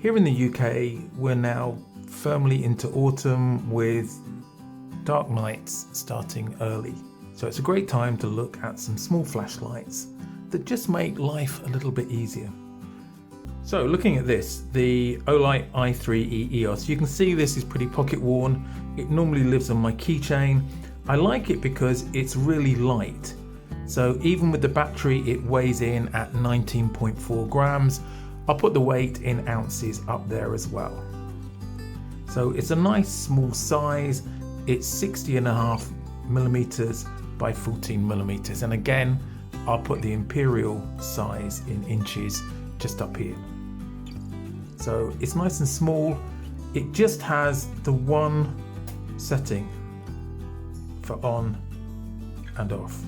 Here in the UK, we're now firmly into autumn with dark nights starting early. So it's a great time to look at some small flashlights that just make life a little bit easier. So looking at this, the Olight i3e EOS, you can see this is pretty pocket worn. It normally lives on my keychain. I like it because it's really light. So even with the battery, it weighs in at 19.4 grams. I'll put the weight in ounces up there as well. So it's a nice small size. It's 60.5 millimeters by 14 millimeters. And again, I'll put the imperial size in inches just up here. So it's nice and small. It just has the one setting for on and off.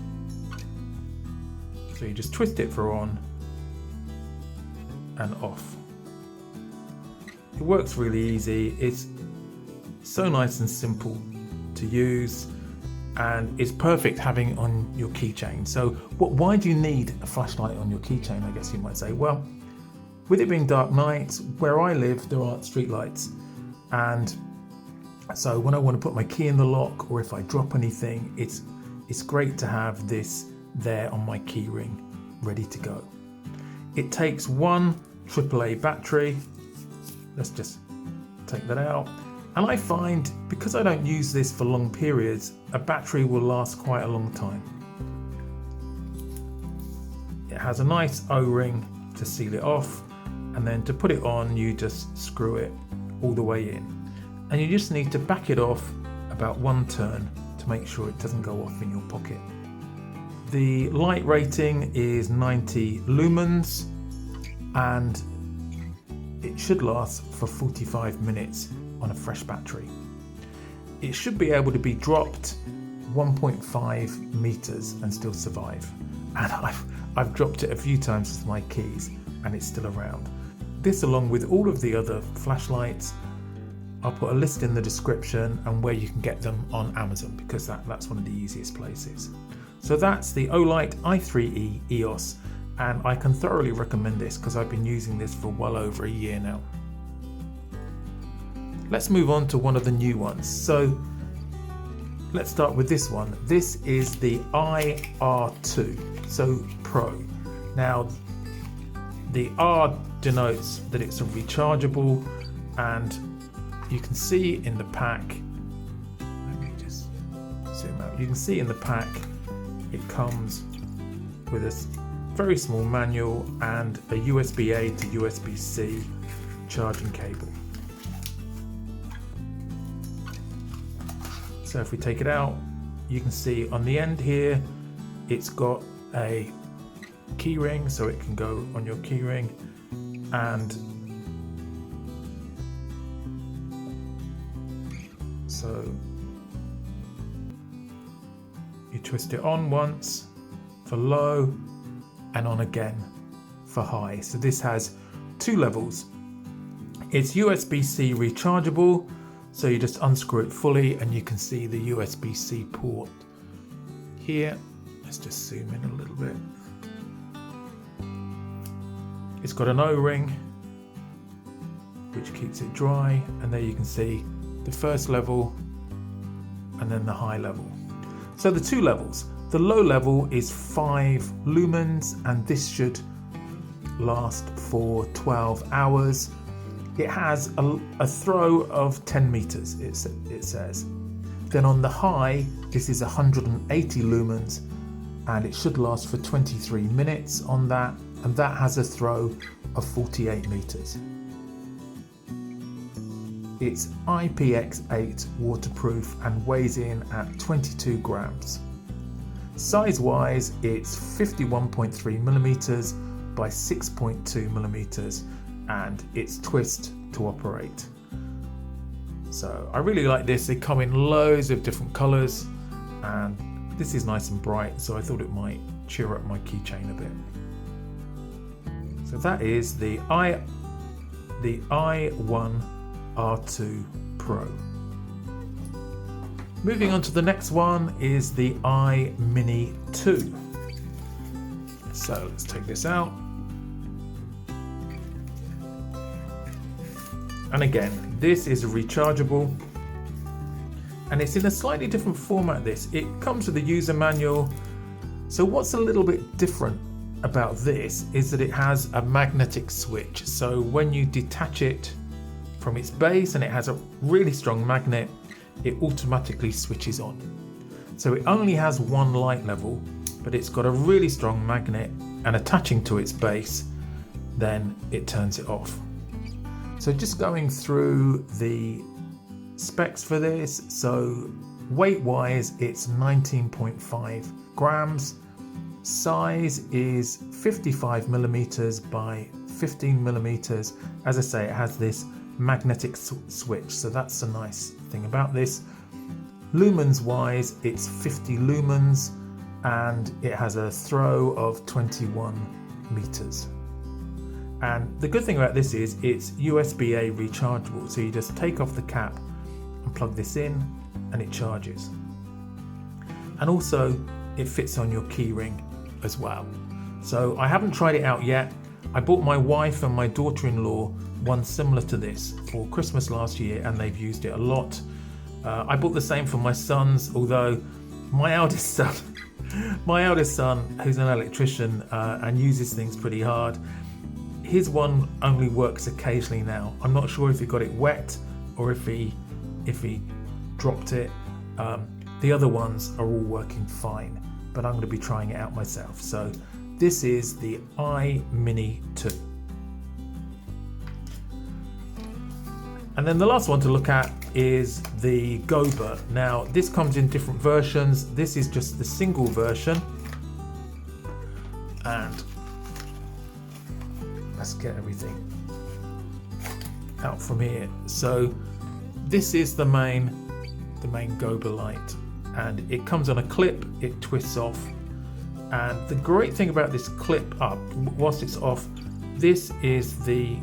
So you just twist it for on and off. It works really easy. It's so nice and simple to use, and it's perfect having on your keychain. So why do you need a flashlight on your keychain, I guess you might say? Well, with it being dark nights, where I live there aren't street lights, and so when I want to put my key in the lock or if I drop anything, it's great to have this there on my key ring ready to go. It takes one AAA battery. Let's just take that out. And I find, because I don't use this for long periods, a battery will last quite a long time. It has a nice O-ring to seal it off, and then to put it on you just screw it all the way in. And you just need to back it off about one turn to make sure it doesn't go off in your pocket. The light rating is 90 lumens, and it should last for 45 minutes on a fresh battery. It should be able to be dropped 1.5 meters and still survive. And I've dropped it a few times with my keys and it's still around. This, along with all of the other flashlights, I'll put a list in the description and where you can get them on Amazon, because that's one of the easiest places. So that's the Olight i3e EOS, and I can thoroughly recommend this because I've been using this for well over a year now. Let's move on to one of the new ones. So let's start with this one. This is the IR2, so Pro. Now the R denotes that it's a rechargeable, and you can see in the pack, let me just zoom out, you can see in the pack it comes with a very small manual and a USB-A to USB-C charging cable. So if we take it out, you can see on the end here it's got a key ring, so it can go on your key ring, and so you twist it on once for low and on again for high. So this has two levels. It's USB-C rechargeable, so you just unscrew it fully and you can see the USB-C port here. Let's just zoom in a little bit. It's got an O-ring which keeps it dry, and there you can see the first level and then the high level. So the two levels. The low level is 5 lumens, and this should last for 12 hours. It has a throw of 10 meters, it says. Then on the high, this is 180 lumens, and it should last for 23 minutes on that, and that has a throw of 48 meters. It's IPX8 waterproof and weighs in at 22 grams. Size wise, it's 51.3 millimeters by 6.2 millimeters, and it's twist to operate. So I really like this. They come in loads of different colors, and this is nice and bright, so I thought it might cheer up my keychain a bit. So that is the i1 R2 Pro. Moving on to the next one is the iMini 2. So let's take this out. And again, this is a rechargeable, and it's in a slightly different format. It comes with a user manual. So what's a little bit different about this is that it has a magnetic switch. So when you detach it from its base, and it has a really strong magnet, it automatically switches on. So it only has one light level, but it's got a really strong magnet, and attaching to its base, then it turns it off. So just going through the specs for this. So weight wise, it's 19.5 grams. Size is 55 millimeters by 15 millimeters. As I say, it has this magnetic switch, so that's the nice thing about this. Lumens wise, it's 50 lumens, and it has a throw of 21 meters. And the good thing about this is it's USB-A rechargeable, so you just take off the cap and plug this in and it charges. And also it fits on your key ring as well. So I haven't tried it out yet. I bought my wife and my daughter-in-law one similar to this for Christmas last year, and they've used it a lot. I bought the same for my sons, although my eldest son, who's an electrician and uses things pretty hard, his one only works occasionally now. I'm not sure if he got it wet or if he dropped it. The other ones are all working fine, but I'm going to be trying it out myself. So this is the iMini 2. And then the last one to look at is the GOBER. Now this comes in different versions. This is just the single version, and let's get everything out from here. So this is the main GOBER light, and it comes on a clip. It twists off, and the great thing about this clip up, whilst it's off, this is the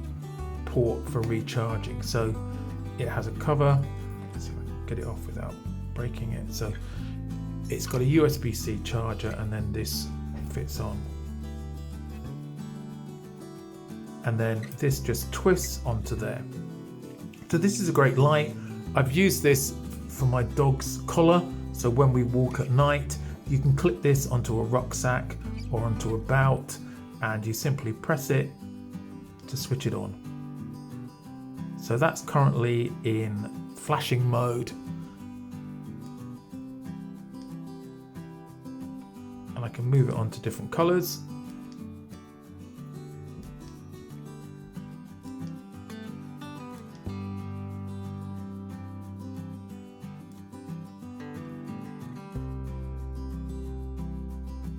port for recharging. So it has a cover. Let's see if I can get it off without breaking it. So it's got a USB-C charger, and then this fits on, and then this just twists onto there. So this is a great light. I've used this for my dog's collar, so when we walk at night, you can clip this onto a rucksack or onto a belt, and you simply press it to switch it on. So that's currently in flashing mode, and I can move it on to different colors.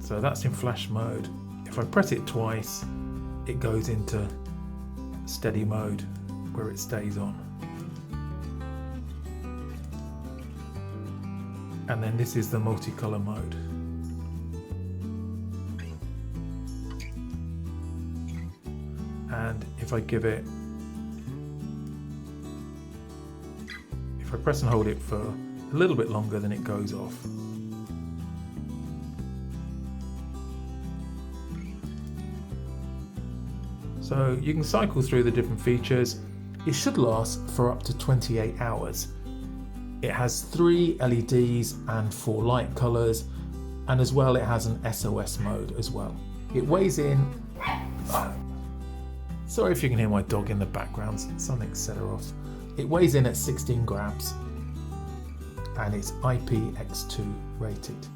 So that's in flash mode. If I press it twice, it goes into steady mode where it stays on. And then this is the multicolor mode. And if I press and hold it for a little bit longer, then it goes off. So you can cycle through the different features. It should last for up to 28 hours. It has 3 LEDs and 4 light colors, and as well it has an SOS mode as well. It weighs in, sorry if you can hear my dog in the background, something set her off. It weighs in at 16 grams and it's IPX2 rated.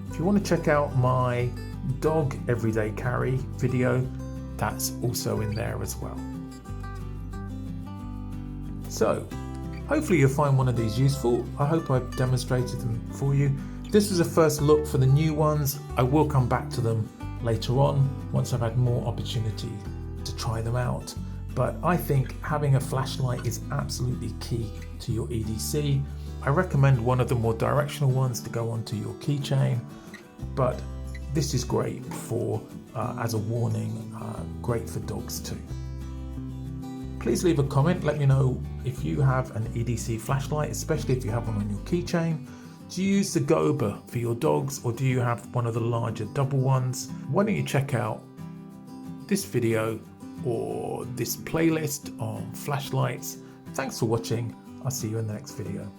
If you want to check out my dog everyday carry video, that's also in there as well. So hopefully you'll find one of these useful. I hope I've demonstrated them for you. This was a first look for the new ones. I will come back to them later on once I've had more opportunity to try them out. But I think having a flashlight is absolutely key to your EDC. I recommend one of the more directional ones to go onto your keychain, but this is great for as a warning, great for dogs too. Please leave a comment, let me know if you have an EDC flashlight, especially if you have one on your keychain. Do you use the GOBER for your dogs, or do you have one of the larger double ones? Why don't you check out this video or this playlist on flashlights. Thanks for watching. I'll see you in the next video.